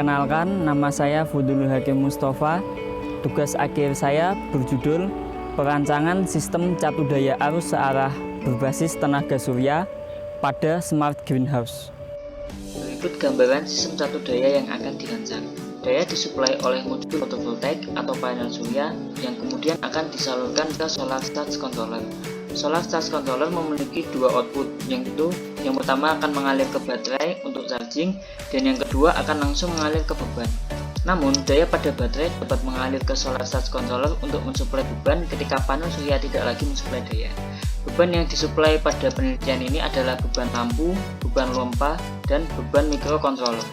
Perkenalkan, nama saya Fudul Hakim Mustafa. Tugas akhir saya berjudul Perancangan Sistem Catu Daya Arus Searah Berbasis Tenaga Surya pada Smart Greenhouse. Berikut gambaran sistem catu daya yang akan dirancang. Daya disuplai oleh modul fotovoltaik atau panel surya yang kemudian akan disalurkan ke solar charge controller. Solar charge controller memiliki dua output, yaitu yang pertama akan mengalir ke baterai untuk charging dan yang kedua akan langsung mengalir ke beban. Namun, daya pada baterai dapat mengalir ke solar charge controller untuk mensuplai beban ketika panel surya tidak lagi mensuplai daya. Beban yang disuplai pada penelitian ini adalah beban lampu, beban lompa, dan beban mikrokontroller.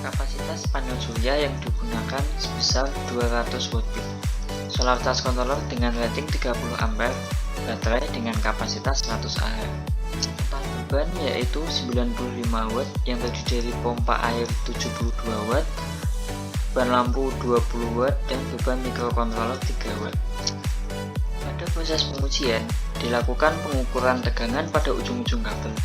Kapasitas panel surya yang digunakan sebesar 200 watt peak. Solar charge controller dengan rating 30 ampere, baterai dengan kapasitas 100 Ah. Total beban yaitu 95 watt yang terdiri dari pompa air 72 watt, beban lampu 20 watt, dan beban mikrokontroller 3 watt. Pada proses pengujian, dilakukan pengukuran tegangan pada ujung-ujung kabel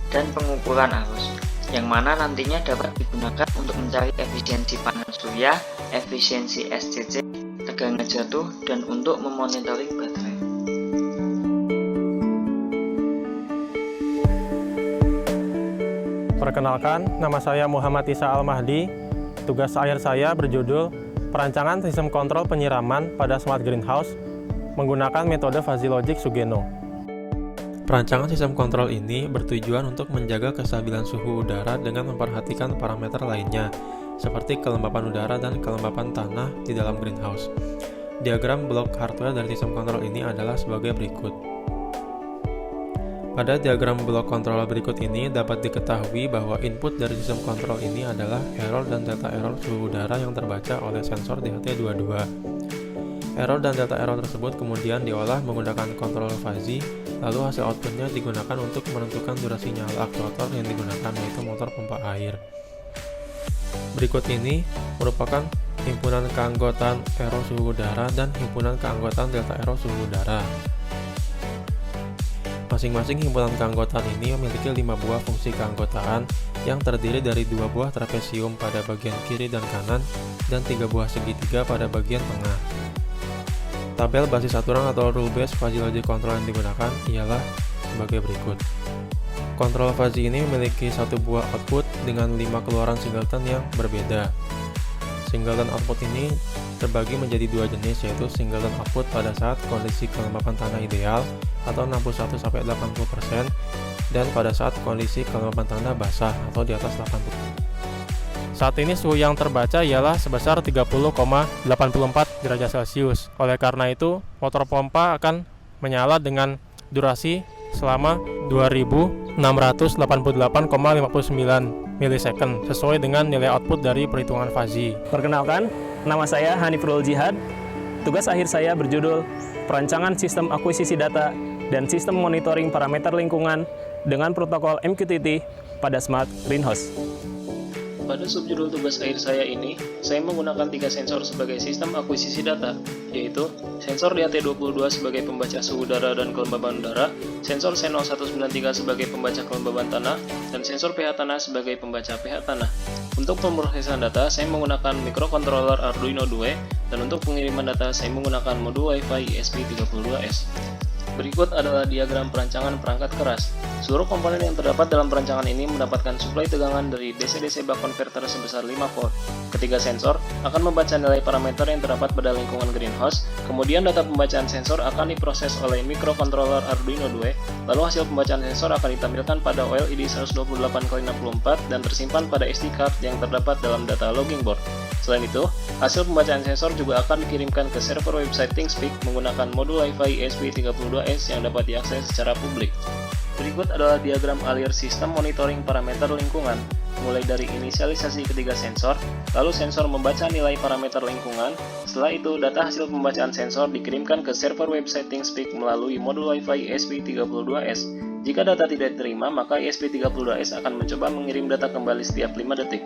dan pengukuran arus, yang mana nantinya dapat digunakan untuk mencari efisiensi panel surya, efisiensi SCC, tegangan jatuh, dan untuk memonitoring baterai. Perkenalkan, nama saya Muhammad Isa Al-Mahdi. Tugas akhir saya berjudul Perancangan Sistem Kontrol Penyiraman pada Smart Greenhouse menggunakan metode Fuzzy Logic Sugeno. Perancangan sistem kontrol ini bertujuan untuk menjaga kestabilan suhu udara dengan memperhatikan parameter lainnya, seperti kelembapan udara dan kelembapan tanah di dalam greenhouse. Diagram blok hardware dari sistem kontrol ini adalah sebagai berikut. Pada diagram blok kontrol berikut ini dapat diketahui bahwa input dari sistem kontrol ini adalah error dan delta error suhu udara yang terbaca oleh sensor DHT22. Error dan delta error tersebut kemudian diolah menggunakan kontrol fuzzy, lalu hasil outputnya digunakan untuk menentukan durasi nyala aktuator yang digunakan, yaitu motor pompa air. Berikut ini merupakan himpunan keanggotaan error suhu udara dan himpunan keanggotaan delta error suhu udara. Masing-masing himpunan keanggotaan ini memiliki 5 buah fungsi keanggotaan yang terdiri dari 2 buah trapesium pada bagian kiri dan kanan dan 3 buah segitiga pada bagian tengah. Tabel basis aturan atau rule-based fuzzy logic control yang digunakan ialah sebagai berikut. Kontrol fuzzy ini memiliki 1 buah output dengan 5 keluaran singleton yang berbeda. Singleton output ini terbagi menjadi 2 jenis, yaitu singleton output pada saat kondisi kelembapan tanah ideal atau 61-80% dan pada saat kondisi kelembapan tanah basah atau di atas 80%. Saat ini suhu yang terbaca ialah sebesar 30,84 derajat Celcius. Oleh karena itu, motor pompa akan menyala dengan durasi selama 2688,59 milisecond sesuai dengan nilai output dari perhitungan fuzzy. Perkenalkan, nama saya Hanifrul Jihad. Tugas akhir saya berjudul Perancangan Sistem Akuisisi Data dan Sistem Monitoring Parameter Lingkungan dengan Protokol MQTT pada Smart Greenhouse. Pada subjudul tugas akhir saya ini, saya menggunakan 3 sensor sebagai sistem akuisisi data, yaitu sensor DHT22 sebagai pembaca suhu udara dan kelembaban udara, sensor C0193 sebagai pembaca kelembaban tanah, dan sensor pH tanah sebagai pembaca pH tanah. Untuk pemrosesan data, saya menggunakan microcontroller Arduino Due, dan untuk pengiriman data, saya menggunakan modul Wi-Fi ESP32S. Berikut adalah diagram perancangan perangkat keras. Seluruh komponen yang terdapat dalam perancangan ini mendapatkan suplai tegangan dari DC-DC buck converter sebesar 5 volt. Ketiga sensor akan membaca nilai parameter yang terdapat pada lingkungan greenhouse, kemudian data pembacaan sensor akan diproses oleh microcontroller Arduino Due, lalu hasil pembacaan sensor akan ditampilkan pada OLED 128x64 dan tersimpan pada SD card yang terdapat dalam data logging board. Selain itu, hasil pembacaan sensor juga akan dikirimkan ke server website ThingSpeak menggunakan modul Wi-Fi ESP32S yang dapat diakses secara publik. Berikut adalah diagram alir sistem monitoring parameter lingkungan, mulai dari inisialisasi ketiga sensor, lalu sensor membaca nilai parameter lingkungan, setelah itu data hasil pembacaan sensor dikirimkan ke server website ThingSpeak melalui modul Wi-Fi ESP32S. Jika data tidak diterima, maka ESP32S akan mencoba mengirim data kembali setiap 5 detik.